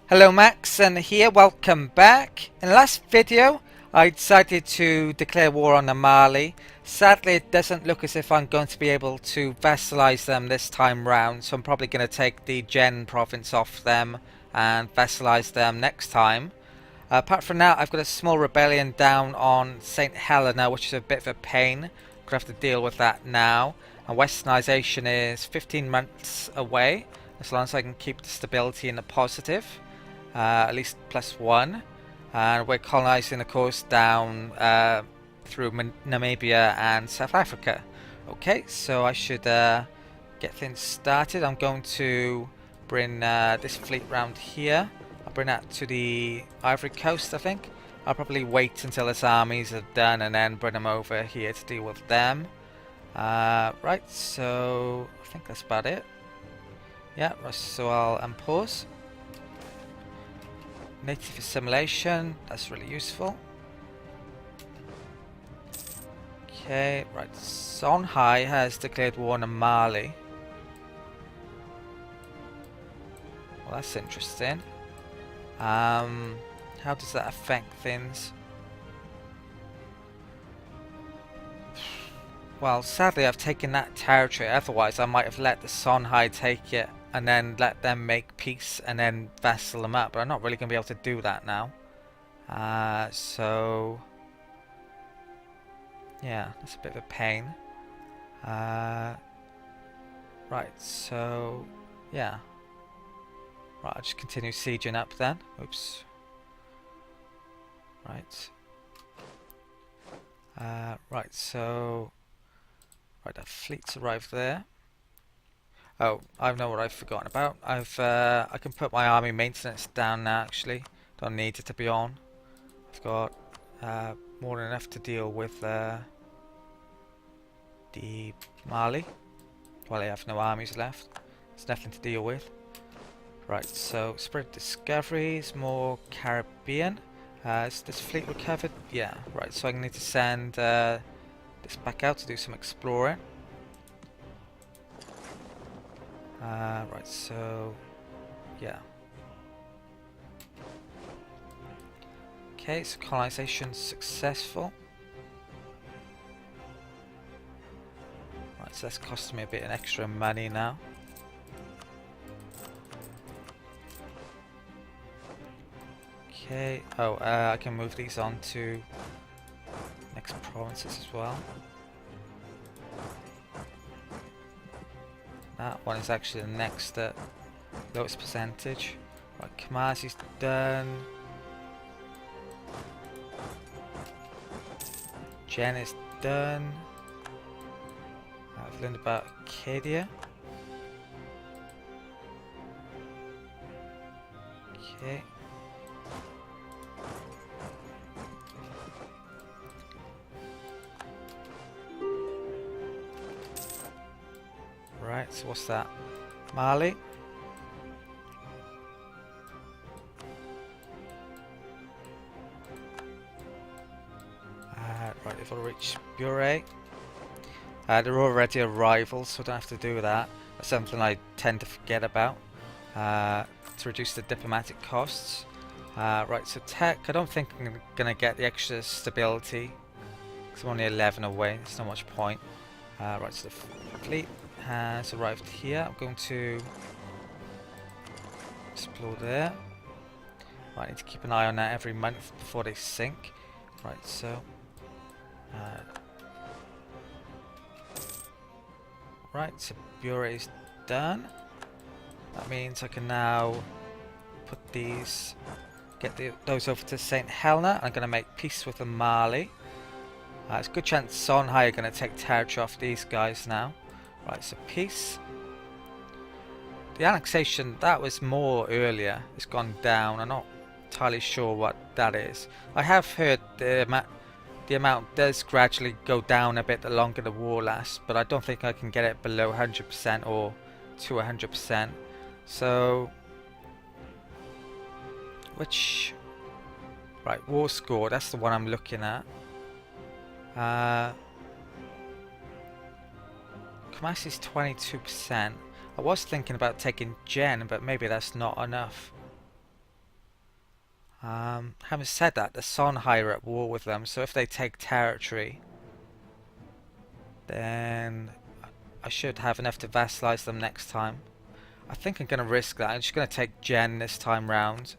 Hello Macsen here, welcome back. In the last video I decided to declare war on Mali. Sadly it doesn't look as if I'm going to be able to vassalize them this time round, so I'm probably going to take the Gen province off them and vassalize them next time. Apart from that, I've got a small rebellion down on St. Helena, which is a bit of a pain. I'm going to have to deal with that now. And westernization is 15 months away, as long as I can keep the stability in the positive. At least +1, and we're colonizing the coast down through Namibia and South Africa. Okay, so I should get things started. I'm going to bring this fleet round here. I'll bring that to the Ivory Coast, I think. I'll probably wait until his armies are done and then bring them over here to deal with them. Right, so I think that's about it. Yeah, so I'll unpause. Native assimilation, that's really useful. Okay, right, Songhai has declared war on Mali. Well, that's interesting. How does that affect things? Well, sadly I've taken that territory, otherwise I might have let the Songhai take it and then let them make peace and then vassal them up, but I'm not really going to be able to do that now. So yeah, that's a bit of a pain. Right, so yeah. Right, I'll just continue sieging up then. Oops. Right. Right, so right, that fleet's arrived there. Oh, I know what I've forgotten about. I can put my army maintenance down now actually. Don't need it to be on. I've got more than enough to deal with the Mali. Well, I have no armies left. There's nothing to deal with. Right, so spread discoveries, more Caribbean. Is this fleet recovered? Yeah, right, so I need to send this back out to do some exploring. Right, so yeah. Okay, so colonization successful. Right, so that's costing me a bit of extra money now. Okay, oh, I can move these on to next provinces as well. That one is actually the next lowest percentage. Right, Kamasi's done. Jen is done. I've learned about Acadia. Okay. Right, so what's that? Mali. Right, if I reach Bure. They're already a rival, so I don't have to do that. That's something I tend to forget about. To reduce the diplomatic costs. Right, so tech, I don't think I'm going to get the extra stability. Because I'm only 11 away, there's not much point. Right, so the fleet has arrived here. I'm going to explore there. Right, I need to keep an eye on that every month before they sink. Right, so right, so Bure is done. That means I can now put these, those over to St. Helena. I'm going to make peace with the Mali. There's a good chance Songhai are going to take territory off these guys now. Right, so peace. The annexation, that was more earlier. It's gone down. I'm not entirely sure what that is. I have heard the amount does gradually go down a bit the longer the war lasts, but I don't think I can get it below 100% or to 100%. So, right, war score, that's the one I'm looking at. Kamasi's 22%. I was thinking about taking Gen, but maybe that's not enough. Having said that, the Songhai are at war with them, so if they take territory, then I should have enough to vassalize them next time. I think I'm going to risk that. I'm just going to take Jen this time round.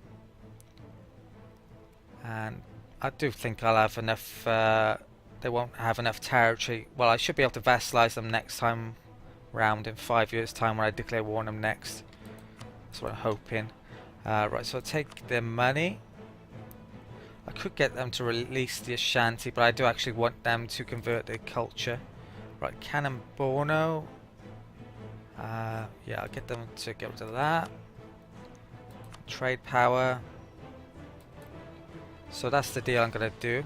And I do think I'll have enough, they won't have enough territory. Well, I should be able to vassalize them next time round in 5 years' time when I declare war on them next. That's what I'm hoping. Right, so I'll take their money. I could get them to release the Ashanti, but I do actually want them to convert their culture. Right, Cannon Bono. Yeah, I'll get them to get rid of that. Trade power. So that's the deal I'm going to do.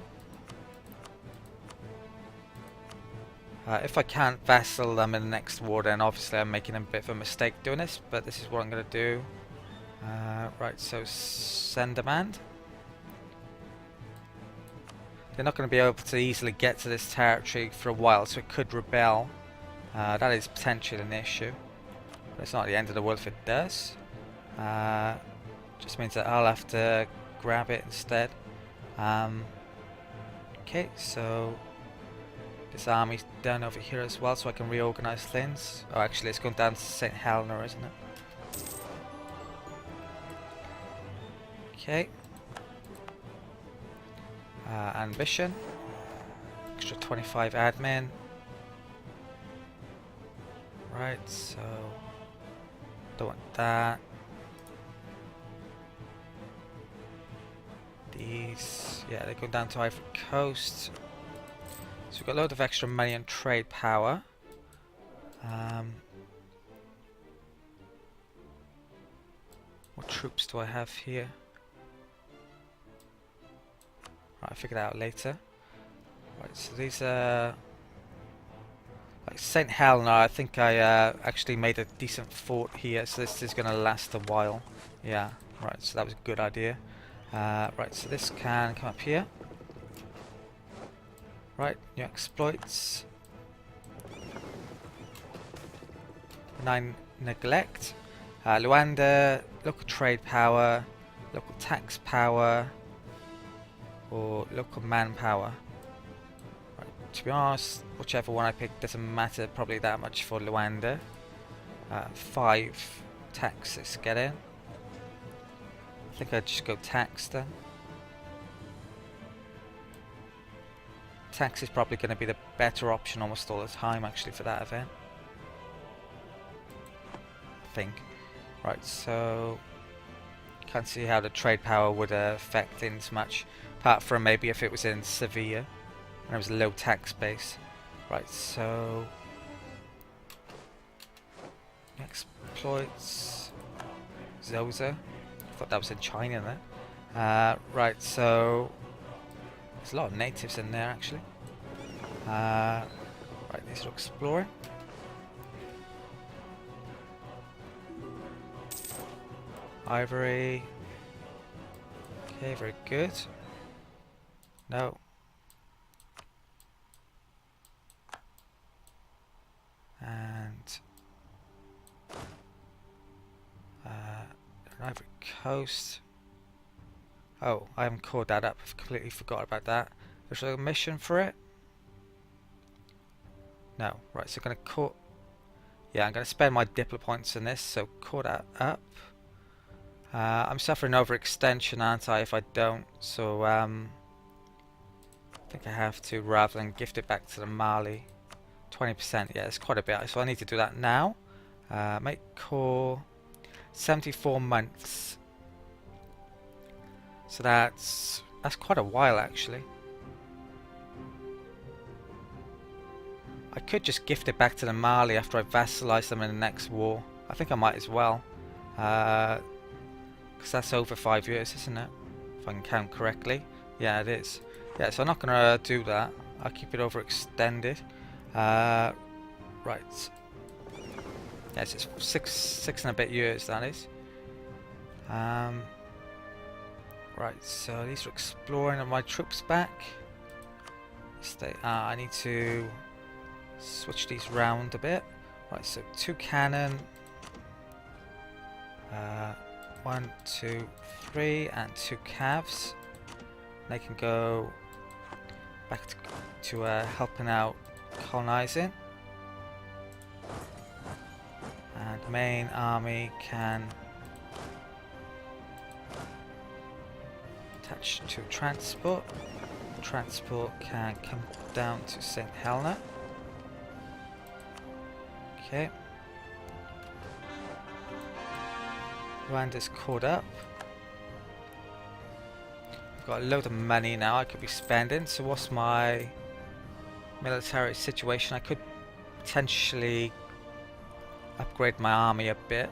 If I can't vassal them in the next war, then obviously I'm making a bit of a mistake doing this, but this is what I'm going to do. Right, so send demand. They're not going to be able to easily get to this territory for a while, so it could rebel. That is potentially an issue. But it's not the end of the world if it does. Just means that I'll have to grab it instead. Okay, so this army's done over here as well, so I can reorganize things. Oh, actually, it's going down to St. Helena, isn't it? Okay. Ambition. Extra 25 admin. Right, so don't want that. These, yeah, they go down to Ivory Coast. So we've got a load of extra money and trade power. What troops do I have here? Right, I'll figure that out later. Right, so these are like St. Helena. I think I actually made a decent fort here, so this is going to last a while. Yeah, right, so that was a good idea. Right, so this can come up here. Right, new exploits. 9 neglect. Luanda, local trade power, local tax power, or local manpower. Right, to be honest, whichever one I pick doesn't matter probably that much for Luanda. 5 taxes, get in. I think I'd just go tax then. Tax is probably going to be the better option almost all the time actually for that event. I think. Right, so can't see how the trade power would affect things much, apart from maybe if it was in Sevilla and it was a low tax base. Right, so exploits Zosa. I thought that was in China there. Right, so there's a lot of natives in there actually. Right, these are exploring. Ivory. Okay, very good. No. And Ivory Coast. Oh, I haven't called that up. I've completely forgot about that. There's a mission for it. No. Right, so I'm going to call... Yeah, I'm going to spend my Diplo points in this, so call that up. I'm suffering overextension, aren't I, if I don't? So, I think I have to, rather than gift it back to the Mali. 20%, yeah, it's quite a bit. So I need to do that now. Make call 74 months. So that's quite a while actually. I could just gift it back to the Mali after I vassalize them in the next war. I think I might as well. Because that's over 5 years, isn't it? If I can count correctly. Yeah, it is. Yeah, so I'm not going to do that. I'll keep it overextended. Right. Yes, it's six and a bit years, that is. Right, so these are exploring. Are my troops back? I need to switch these round a bit. Right, so 2 cannon. 1, 2, 3, and 2 calves. They can go back to helping out colonizing. And the main army can attach to transport. Transport can come down to St. Helena. Okay. Rwanda's caught up. I've got a load of money now I could be spending, so what's my military situation? I could potentially upgrade my army a bit.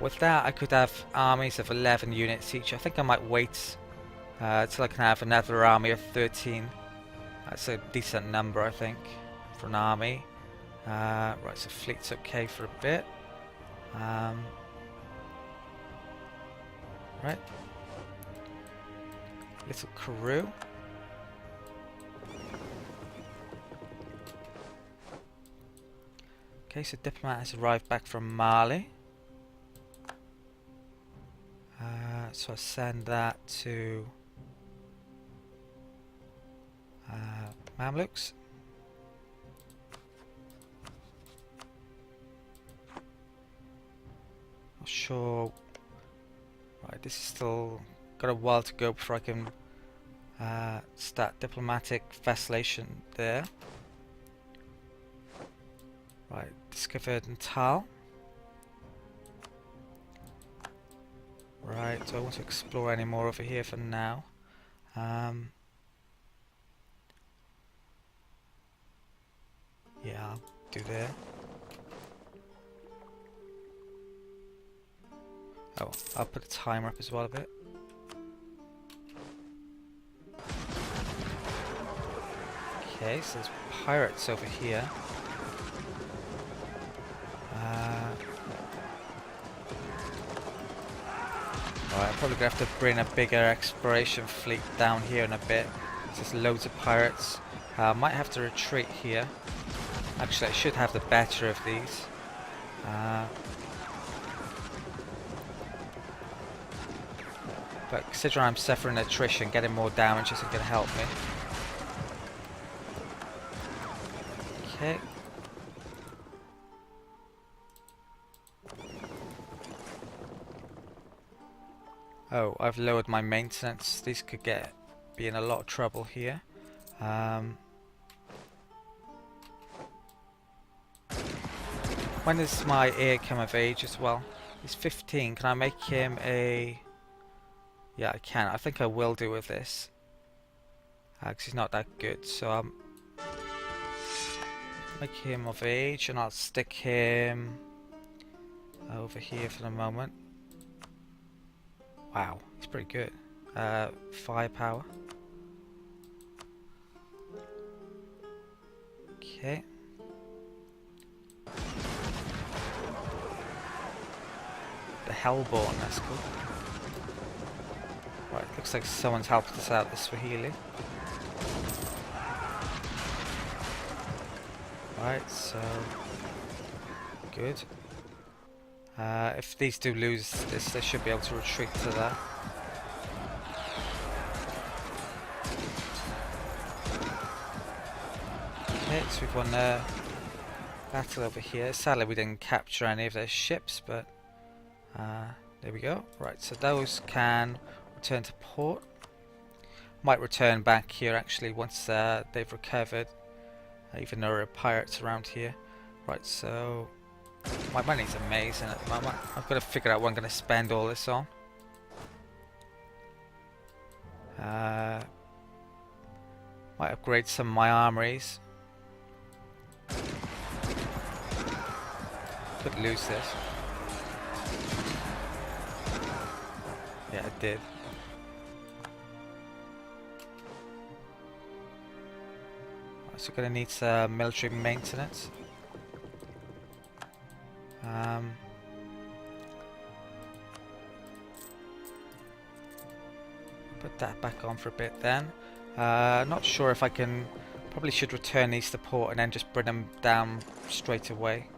With that I could have armies of 11 units each. I think I might wait till I can have another army of 13. That's a decent number, I think, for an army. Right, so fleet's okay for a bit. Right. Little Karoo. Okay, so diplomat has arrived back from Mali. So I send that to Mamluks. Not sure. Right, this is still got a while to go before I can start diplomatic vacillation there. Right, discovered Natal. Right, do I want to explore any more over here for now? Yeah, I'll do there. Oh, I'll put a timer up as well a bit. Okay, so there's pirates over here. Alright, I'm probably going to have to bring a bigger exploration fleet down here in a bit. There's loads of pirates. Might have to retreat here. Actually, I should have the better of these. But considering I'm suffering attrition, getting more damage isn't going to help me. Okay. Oh, I've lowered my maintenance. These could be in a lot of trouble here. When does my heir come of age as well? He's 15. Can I make him a... Yeah, I can. I think I will do with this. Because he's not that good. So I'll make him of age and I'll stick him over here for the moment. Wow, he's pretty good. Firepower. Okay. The Hellborn, that's cool. Right, looks like someone's helped us out, the Swahili. Right, so... Good. If these do lose this, they should be able to retreat to that. Okay, so we've won a battle over here. Sadly we didn't capture any of their ships, but there we go. Right, so those can return to port. Might return back here actually once they've recovered, even though there are pirates around here. Right, so my money's amazing at the moment. I've got to figure out what I'm going to spend all this on. Might upgrade some of my armories. Could lose this. Yeah, I did. So gonna need some military maintenance. Put that back on for a bit then. Not sure if I can. Probably should return these to port and then just bring them down straight away.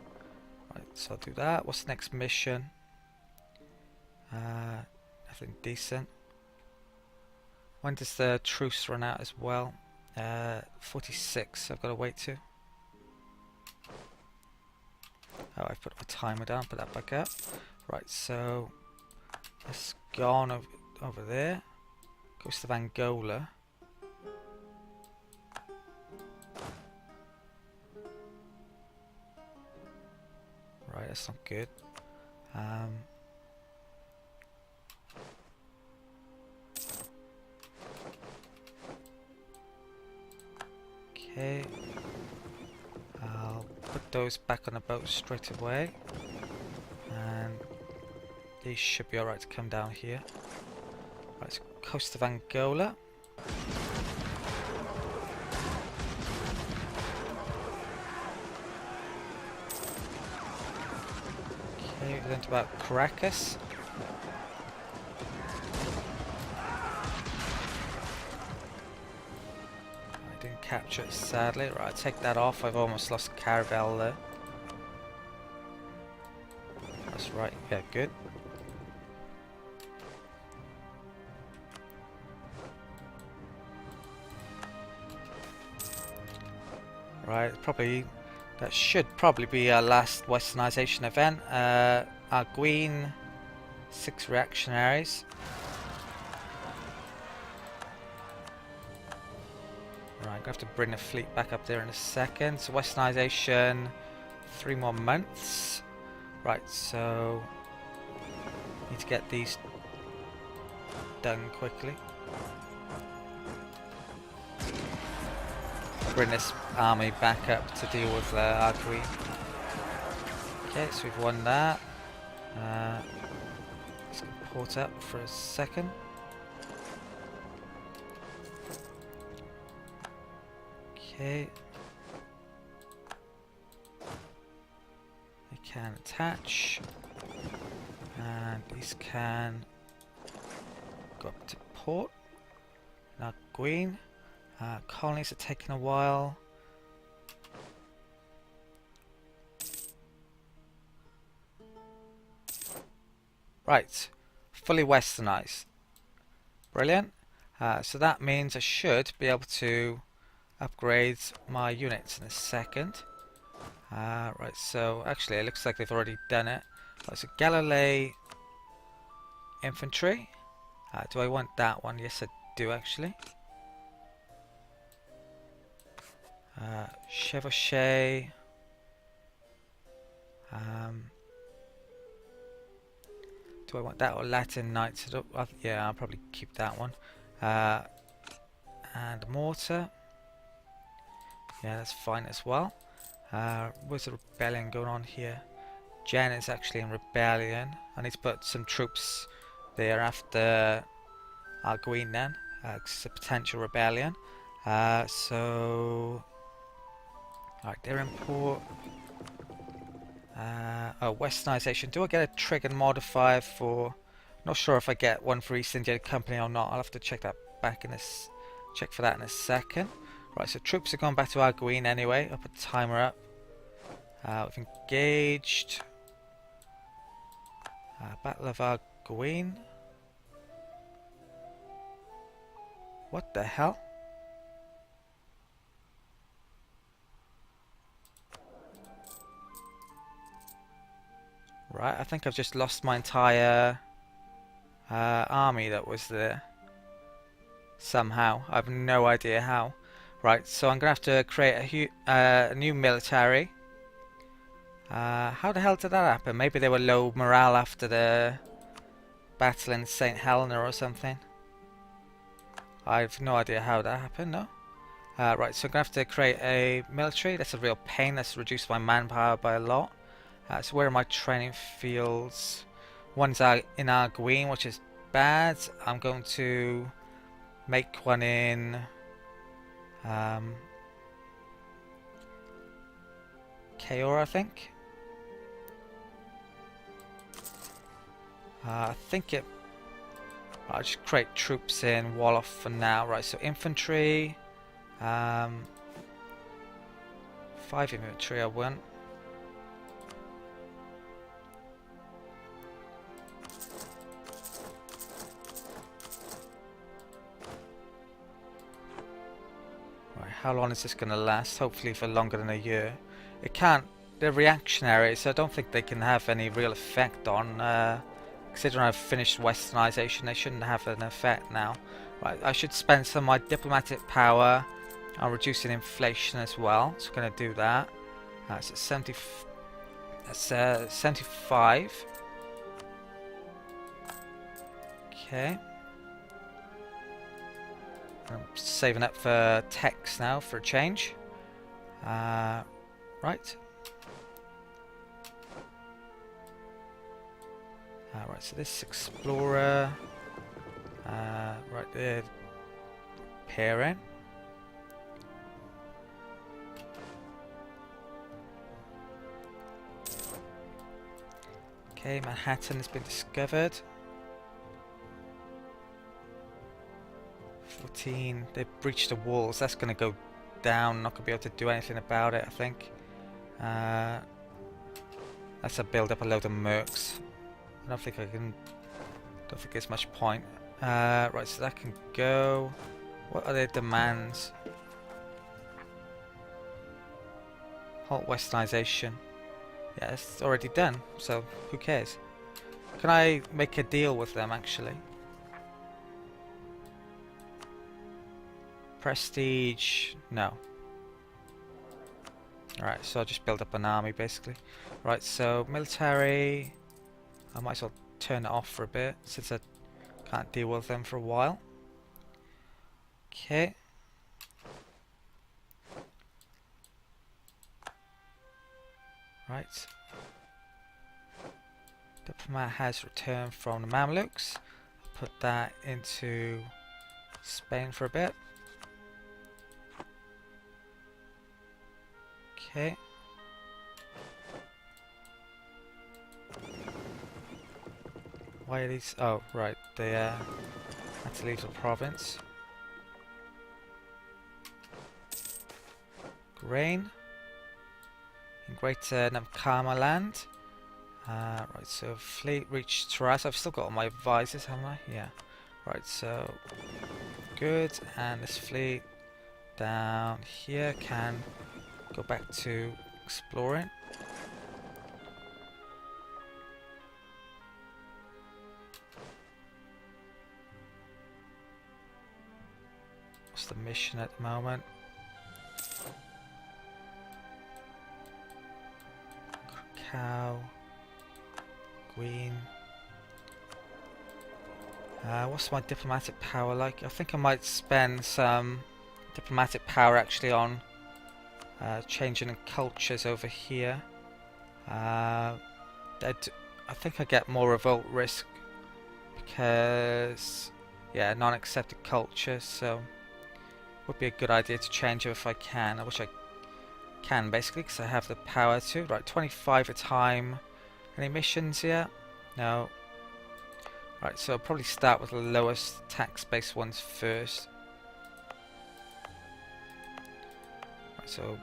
Right, so I'll do that. What's the next mission? Nothing decent. When does the truce run out as well? 46, I've got to wait to. Oh, I've put a timer down, put that back up. Right, so let's go on over there. Coast of Angola. Right, that's not good. Okay. I'll put those back on the boat straight away. And these should be alright to come down here. Right, so coast of Angola. Okay, we learned about Caracas. I didn't capture it, sadly. Right, I'll take that off. I've almost lost Caravel there. That's right, yeah, good. Right, that should probably be our last westernization event. Arguin, 6 reactionaries. Right, I'm going to have to bring the fleet back up there in a second. So westernization, 3 more months. Right, so need to get these done quickly. Bring this army back up to deal with Arguin. Okay, so we've won that. Let's port up for a second. Okay. They can attach. And these can go up to port. Now Arguin. Colonies are taking a while. Right, fully westernized. Brilliant. So that means I should be able to upgrade my units in a second. Right, so actually it looks like they've already done it. Right, so Galilei infantry. Do I want that one? Yes, I do actually. Chevauché. Do I want that or Latin Knights? Yeah, I'll probably keep that one. And mortar. Yeah, that's fine as well. Where's the rebellion going on here? Jen is actually in rebellion. I need to put some troops there after Arguin then. It's a potential rebellion. So... Alright, they're in port. Oh, westernization. Do I get a trigger modifier for... Not sure if I get one for East India Company or not. I'll have to check that back in this... Check for that in a second. Right, so troops are going back to Arguin anyway. I'll put the timer up. We've engaged. Battle of Arguin. What the hell? Right, I think I've just lost my entire army that was there. Somehow. I have no idea how. Right, so I'm going to have to create a new military. How the hell did that happen? Maybe they were low morale after the battle in St. Helena or something. I have no idea how that happened, no? Right, so I'm going to have to create a military. That's a real pain. That's reduced my manpower by a lot. So where are my training fields? One's in Arguin, which is bad. I'm going to make one in Kaora, I think. I think it... I'll just create troops in Wolof for now. Right, so infantry. 5 infantry I want. how long is this going to last? Hopefully for longer than a year. It can't. They're reactionary, so I don't think they can have any real effect on. Considering I've finished westernization, they shouldn't have an effect now. Right, I should spend some of my diplomatic power on reducing inflation as well. So we're going to do that. That's at 70. That's 75. Okay. I'm saving up for text now for a change. Right. Right, so this explorer, right there, pairing. Okay, Manhattan has been discovered. 14, they've breached the walls. That's going to go down. Not going to be able to do anything about it, I think. That's a build up a load of mercs. I don't think I can. Don't think there's much point. Right, so that can go. What are their demands? Halt westernization. Yeah, it's already done. So who cares? Can I make a deal with them actually? Prestige, no. Alright, so I'll just build up an army basically. Right, so military, I might as well turn it off for a bit since I can't deal with them for a while. Okay. Right. Diplomat has returned from the Mamluks. I'll put that into Spain for a bit. Okay. Why are these? Oh, right. They had to leave the province. Grain. In Greater Namkama land. Right, so fleet reached Taras. I've still got all my advisors, haven't I? Yeah. Right, so good. And this fleet down here can go back to exploring. What's the mission at the moment? Cow. Green. What's my diplomatic power like? I think I might spend some diplomatic power actually on changing the cultures over here. I think I get more revolt risk because, yeah, non-accepted culture, so would be a good idea to change it if I can. I wish I can basically because I have the power to. Right, 25 a time. Any missions yet? No. Right, so I'll probably start with the lowest tax-based ones first. Right, so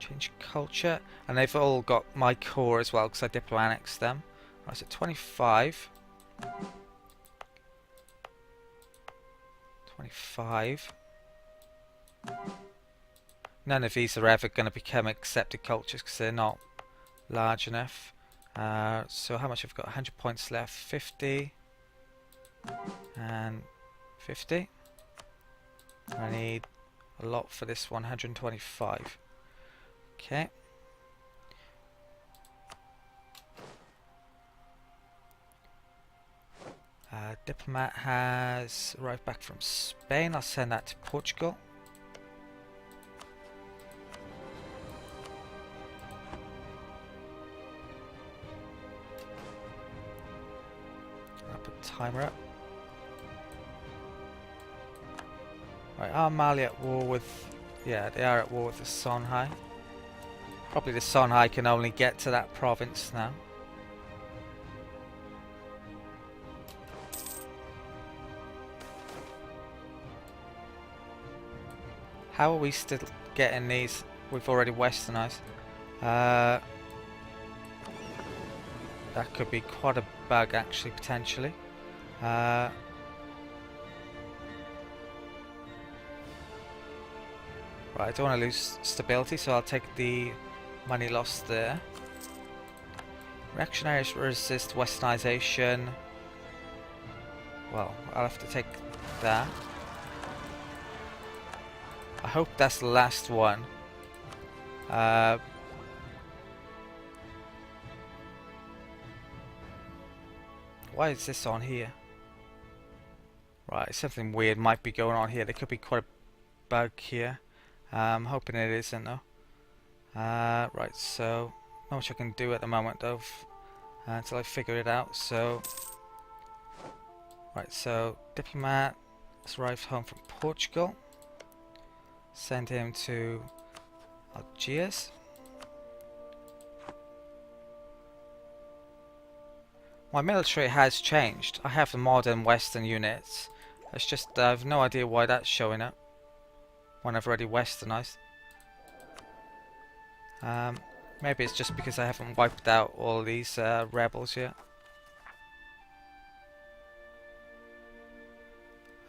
change culture, and they've all got my core as well because I diplomatics them. Right, so 25. 25. None of these are ever going to become accepted cultures because they're not large enough. So how much I've got? 100 points left. 50 and 50. I need a lot for this one. 125. Okay. Diplomat has arrived back from Spain. I'll send that to Portugal. I'll put timer up. Right, are Mali at war with... Yeah, they are at war with the Songhai. Probably the Songhai can only get to that province now. How are we still getting these? We've already westernized. That could be quite a bug actually, potentially. Right, I don't want to lose stability, so I'll take the money lost there. Reactionaries resist westernization. Well, I'll have to take that. I hope that's the last one. Why is this on here? Right, something weird might be going on here. There could be quite a bug here. I'm hoping it isn't though. Right, so not much I can do at the moment though, until I figure it out. So, right, so diplomat has arrived home from Portugal. Send him to Algiers. My military has changed. I have the modern Western units. It's just I have no idea why that's showing up when I've already westernized. Maybe it's just because I haven't wiped out all these rebels yet.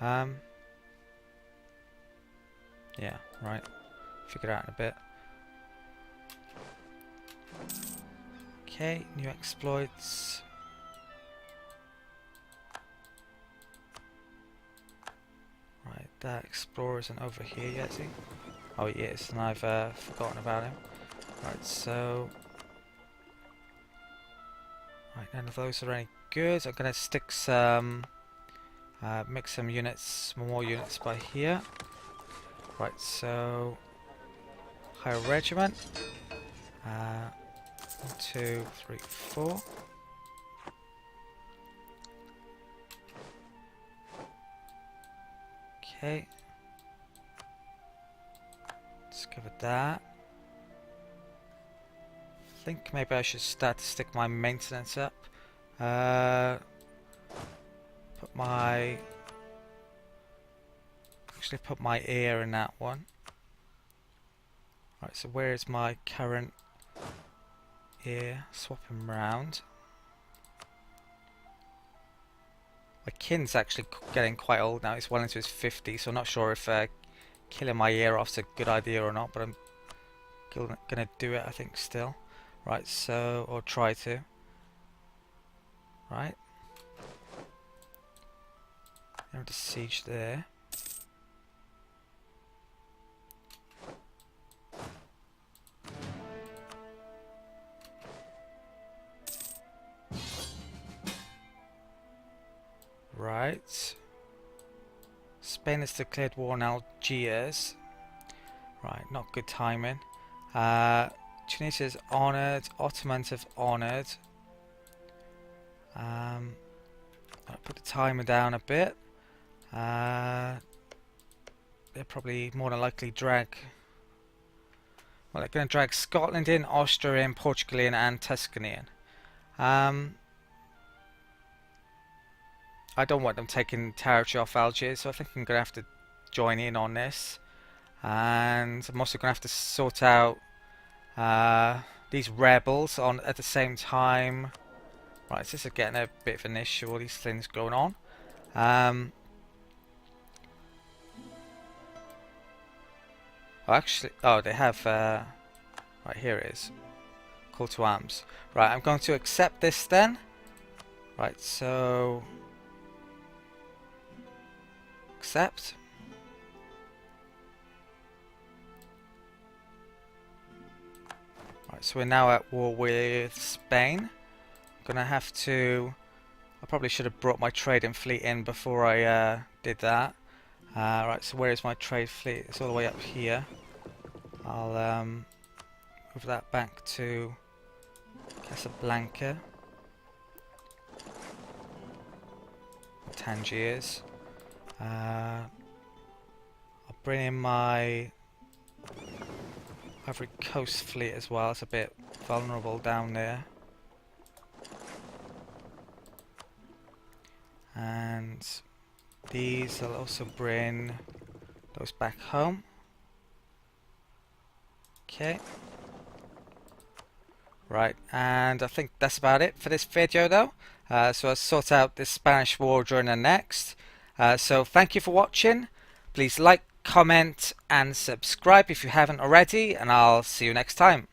Yeah, right. Figure it out in a bit. Okay, new exploits. Right, that explorer isn't over here yet, is he? Oh, he is, and I've forgotten about him. Right, so... Right, none of those are any good. I'm going to stick some... mix some units, more units by here. Right, so... Higher regiment. 1, 2, 3, 4. Okay. Discovered that. I think maybe I should start to stick my maintenance up. Put my... Actually put my air in that one. Right, so where is my current air? Swap him round. My kin's actually getting quite old now. He's well into his 50s, so I'm not sure if killing my ear off's a good idea or not, but I'm gonna do it, I think, still. Right, so, or try to. Right. Now to siege there. Right. Spain has declared war on Algiers. Right, not good timing. Tunisia's honoured. Ottomans have honoured. I'll put the timer down a bit. They'll probably more than likely drag... Well, they're going to drag Scotland in, Austria in, Portugal in, and Tuscany in. I don't want them taking territory off Algiers, so I think I'm going to have to join in on this. And I'm also going to have to sort out these rebels on at the same time. Right, so this is getting a bit of an issue, all these things going on. Oh, actually, oh, they have, right, here it is. Call to arms. Right, I'm going to accept this then. Right, so... Accept. Right, so we're now at war with Spain. I'm gonna have to... I probably should have brought my trading fleet in before I did that. Right, so where is my trade fleet? It's all the way up here. I'll move that back to Casablanca. Tangiers. I'll bring in my Ivory Coast fleet as well. It's a bit vulnerable down there. And these I'll also bring those back home. Okay. Right, and I think that's about it for this video though. So I'll sort out this Spanish War during the next. So thank you for watching. Please like, comment, and subscribe if you haven't already, and I'll see you next time.